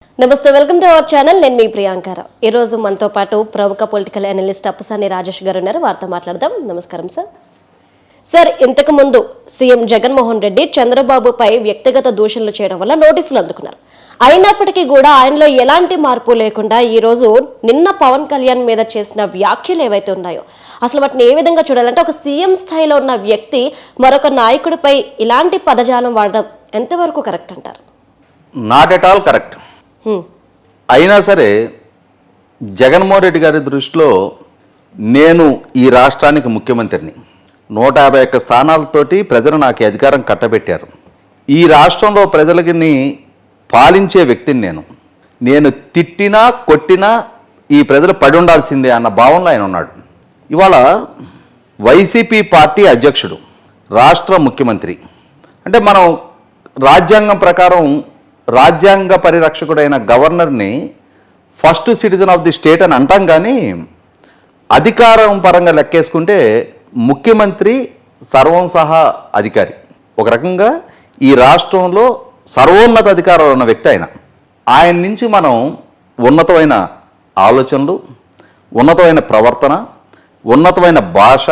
నమస్తే, welcome to our channel. నేను మీ ప్రియాంకారావు. ఈ రోజు మనతో పాటు ప్రముఖ పొలిటికల్ అనలిస్ట్ అప్పసాని రాజేష్ గారు ఉన్నారు. వారితో మాట్లాడదాం. నమస్కారం సార్. సార్, ఇంతకు ముందు సీఎం జగన్మోహన్ రెడ్డి చంద్రబాబుపై వ్యక్తిగత దూషణలు చేయడం వల్ల నోటీసులు అందుకున్నారు. అయినప్పటికీ కూడా ఆయనలో ఎలాంటి మార్పు లేకుండా ఈ రోజు నిన్న పవన్ కళ్యాణ్ మీద చేసిన వ్యాఖ్యలు ఏవైతే ఉన్నాయో అసలు వాటిని ఏ విధంగా చూడాలంటే, ఒక సీఎం స్థాయిలో ఉన్న వ్యక్తి మరొక నాయకుడిపై ఇలాంటి పదజాలం వాడడం ఎంతవరకు కరెక్ట్ అంటారు? Not at all correct. అయినా సరే జగన్మోహన్ రెడ్డి గారి దృష్టిలో నేను ఈ రాష్ట్రానికి ముఖ్యమంత్రిని, 151 స్థానాలతోటి ప్రజలు నాకు అధికారం కట్టబెట్టారు. ఈ రాష్ట్రంలో ప్రజలకి పాలించే వ్యక్తిని నేను తిట్టినా కొట్టినా ఈ ప్రజలు పడి ఉండాల్సిందే అన్న భావనలో ఆయన ఉన్నాడు. ఇవాళ వైసీపీ పార్టీ అధ్యక్షుడు, రాష్ట్ర ముఖ్యమంత్రి అంటే మనం రాజ్యాంగం ప్రకారం రాజ్యాంగ పరిరక్షకుడైన గవర్నర్ని first citizen of the state అని అంటాం. కానీ అధికారం పరంగా లెక్కేసుకుంటే ముఖ్యమంత్రి సర్వం సహా అధికారి. ఒక రకంగా ఈ రాష్ట్రంలో సర్వోన్నత అధికారం ఉన్న వ్యక్తి ఆయన నుంచి మనం ఉన్నతమైన ఆలోచనలు, ఉన్నతమైన ప్రవర్తన, ఉన్నతమైన భాష,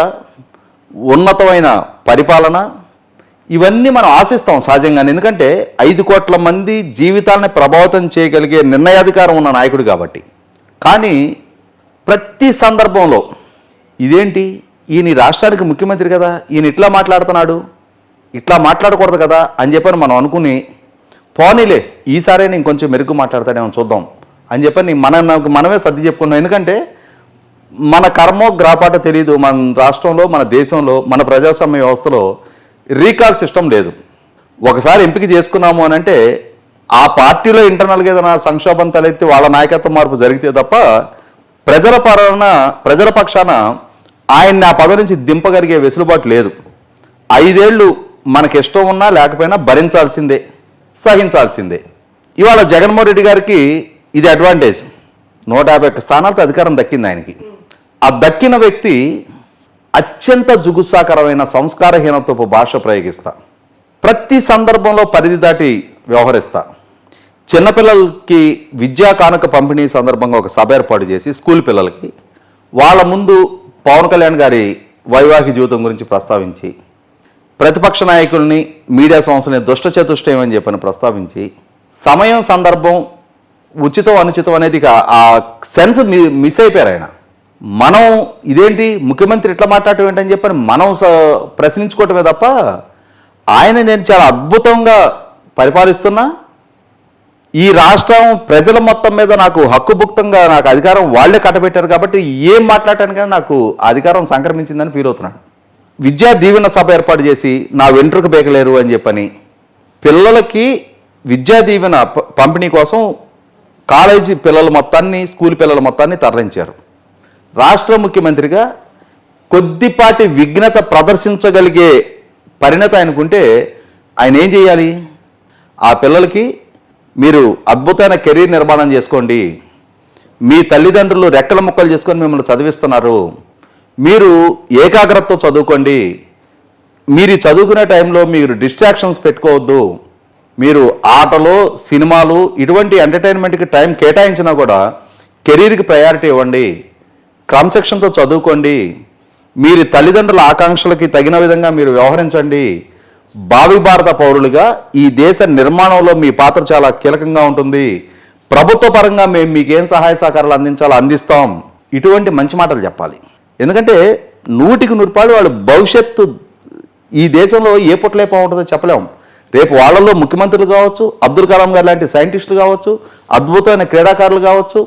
ఉన్నతమైన పరిపాలన ఇవన్నీ మనం ఆశిస్తాం సహజంగానే. ఎందుకంటే 5 కోట్ల మంది జీవితాలని ప్రభావితం చేయగలిగే నిర్ణయాధికారం ఉన్న నాయకుడు కాబట్టి. కానీ ప్రతి సందర్భంలో ఇదేంటి, ఈయన రాష్ట్రానికి ముఖ్యమంత్రి కదా, ఈయన ఇట్లా మాట్లాడుతున్నాడు, ఇట్లా మాట్లాడకూడదు కదా అని చెప్పని మనం అనుకుని పోనీలే ఈసారే నేను కొంచెం మెరుగు మాట్లాడతాడేమో చూద్దాం అని చెప్పని మనమే సర్ది చెప్పుకున్నాం. ఎందుకంటే మన కర్మో గ్రాపాటో తెలియదు. మన రాష్ట్రంలో, మన దేశంలో, మన ప్రజాస్వామ్య వ్యవస్థలో రీకాల్ సిస్టమ్ లేదు. ఒకసారి ఎంపిక చేసుకున్నాము అని అంటే ఆ పార్టీలో ఇంటర్నల్గా ఏదైనా సంక్షోభం తలెత్తి వాళ్ళ నాయకత్వ మార్పు జరిగితే తప్ప ప్రజల పక్షాన ఆయన్ని ఆ పదవి నుంచి దింపగలిగే వెసులుబాటు లేదు. 5 ఏళ్ళు మనకి ఇష్టం ఉన్నా లేకపోయినా భరించాల్సిందే, సహించాల్సిందే. ఇవాళ జగన్మోహన్ రెడ్డి గారికి ఇది అడ్వాంటేజ్. 151 స్థానాలతో అధికారం దక్కింది ఆయనకి. ఆ దక్కిన వ్యక్తి అత్యంత జుగుత్సాకరమైన సంస్కారహీనత్వపు భాష ప్రయోగిస్తా, ప్రతి సందర్భంలో పరిధి దాటి వ్యవహరిస్తా. చిన్నపిల్లలకి విద్యా కానుక పంపిణీ సందర్భంగా ఒక సభ ఏర్పాటు చేసి స్కూల్ పిల్లలకి వాళ్ళ ముందు పవన్ కళ్యాణ్ గారి వైవాహిక జీవితం గురించి ప్రస్తావించి, ప్రతిపక్ష నాయకుల్ని, మీడియా సంస్థలని దుష్ట చతుష్టయం అని చెప్పని ప్రస్తావించి, సమయం సందర్భం ఉచితం అనుచితం అనేది ఆ సెన్స్ మిస్ అయిపోయారు ఆయన. మనం ఇదేంటి ముఖ్యమంత్రి ఇట్లా మాట్లాడటం ఏంటని చెప్పని మనం ప్రశ్నించుకోవటమే తప్ప నేను చాలా అద్భుతంగా పరిపాలిస్తున్నా, ఈ రాష్ట్రం ప్రజల మొత్తం మీద నాకు హక్కుభుక్తంగా నాకు అధికారం వాళ్లే కట్టబెట్టారు కాబట్టి ఏం మాట్లాడటానికైనా నాకు అధికారం సంక్రమించిందని ఫీల్ అవుతున్నాడు. విద్యా దీవెన సభ ఏర్పాటు చేసి నా వెంట్రుకు బేకలేరు అని చెప్పని పిల్లలకి విద్యా దీవెన పంపిణీ కోసం కాలేజీ పిల్లల మొత్తాన్ని, స్కూల్ పిల్లల మొత్తాన్ని తరలించారు. రాష్ట్ర ముఖ్యమంత్రిగా కొద్దిపాటి విఘ్నత ప్రదర్శించగలిగే పరిణతి ఆయనకుంటే ఆయన ఏం చేయాలి? ఆ పిల్లలకి మీరు అద్భుతమైన కెరీర్ నిర్మాణం చేసుకోండి, మీ తల్లిదండ్రులు రెక్కల ముక్కలు చేసుకొని మిమ్మల్ని చదివిస్తున్నారు, మీరు ఏకాగ్రతతో చదువుకోండి, మీరు చదువుకునే టైంలో మీరు డిస్ట్రాక్షన్స్ పెట్టుకోవద్దు, మీరు ఆటలు, సినిమాలు ఇటువంటి ఎంటర్టైన్మెంట్కి టైం కేటాయించినా కూడా కెరీర్కి ప్రయారిటీ ఇవ్వండి, క్రమశిక్షణతో చదువుకోండి, మీరు తల్లిదండ్రుల ఆకాంక్షలకి తగిన విధంగా మీరు వ్యవహరించండి, భావి భారత పౌరులుగా ఈ దేశ నిర్మాణంలో మీ పాత్ర చాలా కీలకంగా ఉంటుంది, ప్రభుత్వ పరంగా మేము మీకేం సహాయ సహకారాలు అందించాలో అందిస్తాం, ఇటువంటి మంచి మాటలు చెప్పాలి. ఎందుకంటే 100కి 100 వాళ్ళు భవిష్యత్తు ఈ దేశంలో ఏ పుట్టలేపో ఉంటుందో చెప్పలేము. రేపు వాళ్ళలో ముఖ్యమంత్రులు కావచ్చు, అబ్దుల్ కలాం గారు లాంటి సైంటిస్టులు కావచ్చు, అద్భుతమైన క్రీడాకారులు కావచ్చు,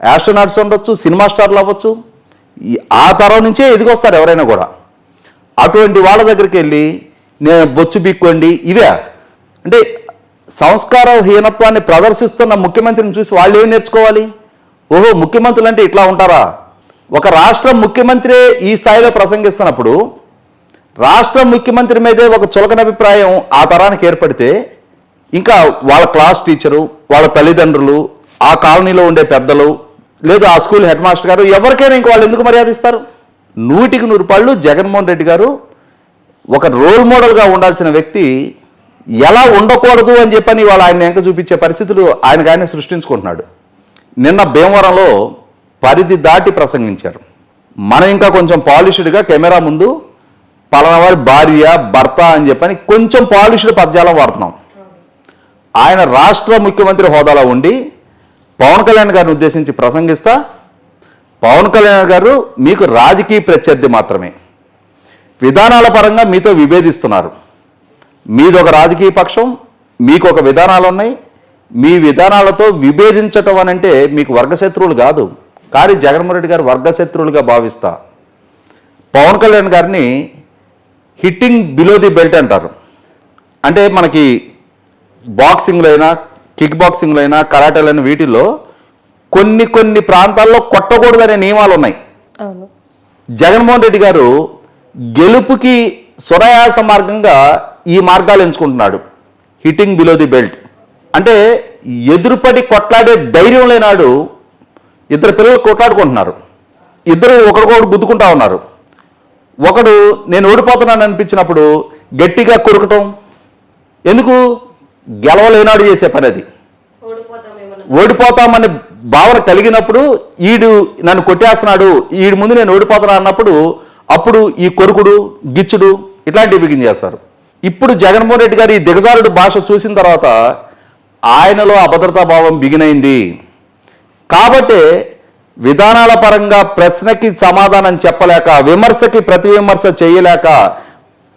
ఆస్ట్రోనాట్స్ ఉండొచ్చు, సినిమా స్టార్లు అవ్వచ్చు, ఆ తరం నుంచే ఎదిగొస్తారు ఎవరైనా కూడా. అటువంటి వాళ్ళ దగ్గరికి వెళ్ళి నేను బొచ్చు బిక్కోండి ఇవే అంటే సంస్కారహీనత్వాన్ని ప్రదర్శిస్తున్న ముఖ్యమంత్రిని చూసి వాళ్ళు ఏం నేర్చుకోవాలి? ఓహో, ముఖ్యమంత్రులు అంటే ఇట్లా ఉంటారా? ఒక రాష్ట్ర ముఖ్యమంత్రి ఈ స్థాయిలో ప్రసంగిస్తున్నప్పుడు రాష్ట్ర ముఖ్యమంత్రి మీదే ఒక చులకన అభిప్రాయం ఆ తరానికి ఏర్పడితే ఇంకా వాళ్ళ క్లాస్ టీచరు, వాళ్ళ తల్లిదండ్రులు, ఆ కాలనీలో ఉండే పెద్దలు, లేదు ఆ స్కూల్ హెడ్ మాస్టర్ గారు, ఎవరికైనా ఇంక వాళ్ళు ఎందుకు మర్యాద ఇస్తారు? 100కి 100 జగన్మోహన్ రెడ్డి గారు ఒక రోల్ మోడల్గా ఉండాల్సిన వ్యక్తి ఎలా ఉండకూడదు అని చెప్పని వాళ్ళు ఆయన వెంక చూపించే పరిస్థితులు ఆయన సృష్టించుకుంటున్నాడు. నిన్న భీమవరంలో పరిధి దాటి ప్రసంగించారు. మనం ఇంకా కొంచెం పాలిష్డ్గా కెమెరా ముందు పలానా వారి భార్య భర్త అని చెప్పని కొంచెం పాలిష్డ్ పద్యాలం వాడుతున్నాం. ఆయన రాష్ట్ర ముఖ్యమంత్రి హోదాలో ఉండి పవన్ కళ్యాణ్ గారిని ఉద్దేశించి ప్రసంగిస్తా, పవన్ కళ్యాణ్ గారు మీకు రాజకీయ ప్రత్యర్థి మాత్రమే, విధానాల పరంగా మీతో విభేదిస్తున్నారు, మీదొక రాజకీయ పక్షం, మీకు ఒక విధానాలు ఉన్నాయి, మీ విధానాలతో విభేదించటం అని అంటే మీకు వర్గశత్రువులు కాదు, కానీ జగన్మోహన్ రెడ్డి గారు వర్గశత్రువులుగా భావిస్తా. పవన్ కళ్యాణ్ గారిని హిట్టింగ్ బిలో ది బెల్ట్ అంటారు. అంటే మనకి బాక్సింగ్లో అయినా కిక్ బాక్సింగ్లో అయినా కరాటేలో అయినా వీటిల్లో కొన్ని ప్రాంతాల్లో కొట్టకూడదనే నియమాలు ఉన్నాయి. జగన్మోహన్ రెడ్డి గారు గెలుపుకి సునాయాస మార్గంగా ఈ మార్గాలు ఎంచుకుంటున్నాడు. హిట్టింగ్ బిలో ది బెల్ట్ అంటే ఎదురుపడి కొట్లాడే ధైర్యం లేనాడు. ఇద్దరు పిల్లలు కొట్లాడుకుంటున్నారు, ఇద్దరు ఒకరికొకరు గుద్దుకుంటా ఉన్నారు. ఒకడు నేను ఓడిపోతున్నాను అనిపించినప్పుడు గట్టిగా కొరకటం, ఎందుకు గెలవలేనాడు చేసే పని అది. ఓడిపోతామని భావన కలిగినప్పుడు ఈడు నన్ను కొట్టేస్తున్నాడు, ఈడు ముందు నేను ఓడిపోతున్నా అన్నప్పుడు అప్పుడు ఈ కొరుకుడు గిచ్చుడు ఇట్లాంటివి బిగిన్ చేస్తారు. ఇప్పుడు జగన్మోహన్ రెడ్డి గారు ఈ దిగజారుడు భాష చూసిన తర్వాత ఆయనలో అభద్రతా భావం బిగినైంది. కాబట్టి విధానాల పరంగా ప్రశ్నకి సమాధానం చెప్పలేక, విమర్శకి ప్రతి విమర్శ చేయలేక,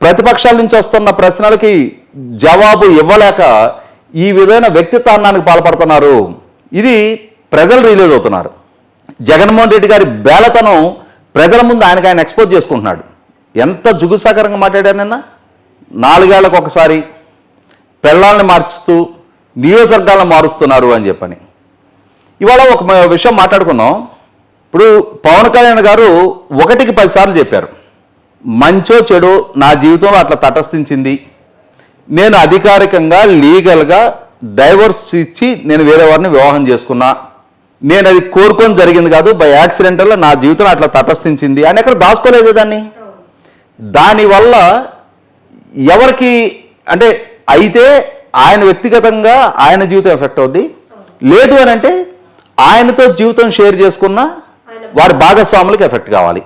ప్రతిపక్షాల నుంచి వస్తున్న ప్రశ్నలకి జవాబు ఇవ్వలేక ఈ విధమైన వ్యక్తిత్వానికి పాల్పడుతున్నారు. ఇది ప్రజలు రిలీజ్ అవుతున్నారు. జగన్మోహన్ రెడ్డి గారి బేలతనం ప్రజల ముందు ఆయన ఎక్స్పోజ్ చేసుకుంటున్నాడు. ఎంత జుగుసాకరంగా మాట్లాడారు నిన్న. 4 ఏళ్లకు ఒకసారి పెళ్ళాలని మార్చుతూ నియోజకవర్గాలను మారుస్తున్నారు అని చెప్పని. ఇవాళ ఒక విషయం మాట్లాడుకుందాం. ఇప్పుడు పవన్ కళ్యాణ్ గారు 1కి 10 సార్లు చెప్పారు, మంచో చెడో నా జీవితంలో అట్లా తటస్థించింది, నేను అధికారికంగా లీగల్గా డైవర్స్ ఇచ్చి నేను వేరే వారిని వివాహం చేసుకున్నా, నేను అది కోరుకొని జరిగింది కాదు, బై యాక్సిడెంటల్లో నా జీవితం అట్లా తటస్థించింది అని ఎక్కడ దాచుకోలేదు దాన్ని. దానివల్ల ఎవరికి అంటే అయితే ఆయన వ్యక్తిగతంగా ఆయన జీవితం ఎఫెక్ట్ అవుద్ది, లేదు అని అంటే ఆయనతో జీవితం షేర్ చేసుకున్న వారి భాగస్వాములకు ఎఫెక్ట్ కావాలి.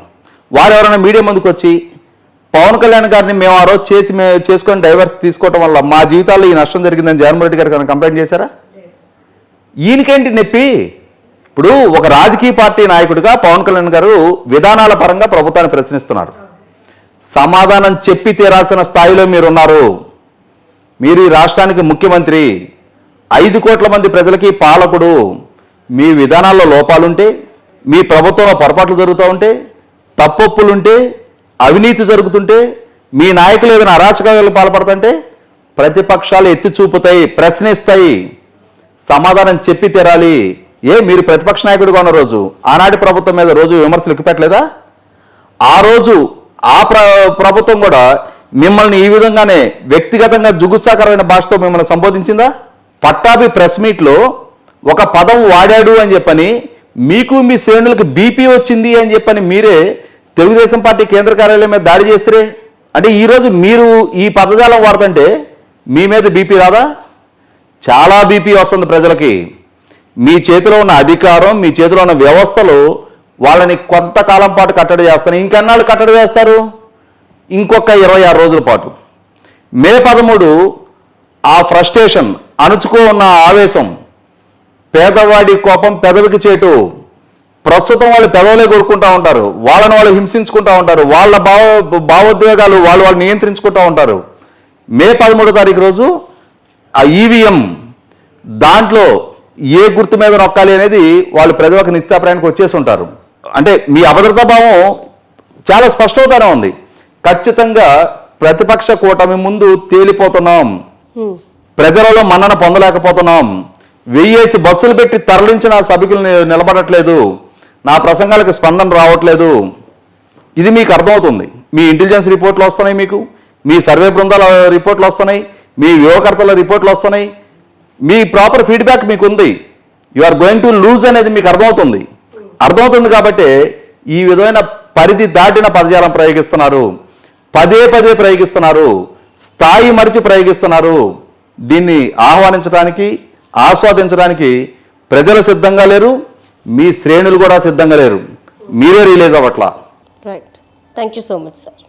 వారు ఎవరైనా మీడియా ముందుకు వచ్చి పవన్ కళ్యాణ్ గారిని మేము ఆ రోజు చేసుకొని డైవర్స్ తీసుకోవటం వల్ల మా జీవితాల్లో ఈ నష్టం జరిగిందని జగన్మోహన్ రెడ్డి గారికి ఏమైనా కంప్లైంట్ చేశారా? ఈయనకేంటి నొప్పి? ఇప్పుడు ఒక రాజకీయ పార్టీ నాయకుడిగా పవన్ కళ్యాణ్ గారు విధానాల పరంగా ప్రభుత్వాన్ని ప్రశ్నిస్తున్నారు. సమాధానం చెప్పి తీరాల్సిన స్థాయిలో మీరున్నారు. మీరు ఈ రాష్ట్రానికి ముఖ్యమంత్రి, 5 కోట్ల మంది ప్రజలకి పాలకుడు. మీ విధానాల్లో లోపాలుంటే, మీ ప్రభుత్వంలో పొరపాట్లు జరుగుతూ ఉంటే, తప్పొప్పులుంటే, అవినీతి జరుగుతుంటే, మీ నాయకులు ఏదైనా అరాచకాలకు పాల్పడుతుంటే ప్రతిపక్షాలు ఎత్తి చూపుతాయి, ప్రశ్నిస్తాయి, సమాధానం చెప్పి తీరాలి. మీరు ప్రతిపక్ష నాయకుడిగా ఉన్న రోజు ఆనాటి ప్రభుత్వం మీద రోజు విమర్శలు ఎక్కుపెట్టలేదా? ఆ రోజు ఆ ప్రభుత్వం కూడా మిమ్మల్ని ఈ విధంగానే వ్యక్తిగతంగా జుగుత్సాకరమైన భాషతో మిమ్మల్ని సంబోధించిందా? పట్టాభి ప్రెస్ మీట్లో ఒక పదం వాడాడు అని చెప్పని మీకు మీ శ్రేణులకు బీపీ వచ్చింది అని చెప్పని మీరే తెలుగుదేశం పార్టీ కేంద్ర కార్యాలయం మీద దాడి చేస్తే, అంటే ఈరోజు మీరు ఈ పదజాలం వాడుతుంటే మీ మీద బీపీ రాదా? చాలా బీపీ వస్తుంది ప్రజలకి. మీ చేతిలో ఉన్న అధికారం, మీ చేతిలో ఉన్న వ్యవస్థలు వాళ్ళని కొంతకాలం పాటు కట్టడి చేస్తాను. ఇంకెన్నాళ్ళు కట్టడి చేస్తారు? ఇంకొక 26 రోజుల పాటు. మే 13 ఆ ఫ్రస్ట్రేషన్, అణుచుకో ఉన్న ఆవేశం, పేదవాడి కోపం పెదవికి చేటు. ప్రస్తుతం వాళ్ళు పెదవులే కొడుకుంటూ ఉంటారు, వాళ్ళని వాళ్ళు హింసించుకుంటూ ఉంటారు, వాళ్ళ భావోద్వేగాలు వాళ్ళు నియంత్రించుకుంటూ ఉంటారు. మే 13 తారీఖు రోజు ఆ ఈవీఎం దాంట్లో ఏ గుర్తు మీద నొక్కాలి అనేది వాళ్ళు ప్రజలకు నిశ్చితాభిప్రాయానికి వచ్చేసి ఉంటారు. అంటే మీ అభద్రతా భావం చాలా స్పష్టంగానే ఉంది. ఖచ్చితంగా ప్రతిపక్ష కూటమి ముందు తేలిపోతున్నాం, ప్రజలలో మన్నన పొందలేకపోతున్నాం, 1000 బస్సులు పెట్టి తరలించిన సభ్యులు నిలబడట్లేదు, నా ప్రసంగాలకు స్పందన రావట్లేదు. ఇది మీకు అర్థమవుతుంది. మీ ఇంటెలిజెన్స్ రిపోర్ట్లు వస్తున్నాయి, మీకు మీ సర్వే బృందాల రిపోర్ట్లు వస్తున్నాయి, మీ వ్యూహకర్తల రిపోర్ట్లు వస్తున్నాయి, మీ ప్రాపర్ ఫీడ్బ్యాక్ మీకు ఉంది. You are going to lose అనేది మీకు అర్థమవుతుంది కాబట్టి ఈ విధమైన పరిధి దాటిన పదజాలం ప్రయోగిస్తున్నారు, పదే ప్రయోగిస్తున్నారు. స్థాయి మరిచి ప్రయోగిస్తున్నారు. దీన్ని ఆహ్వానించడానికి, ఆస్వాదించడానికి ప్రజలు సిద్ధంగా లేరు, మీ శ్రేణులు కూడా సిద్ధంగా లేరు. మీరే రిలీజ్ అవ్వట్లా. Right. Thank you so much sir.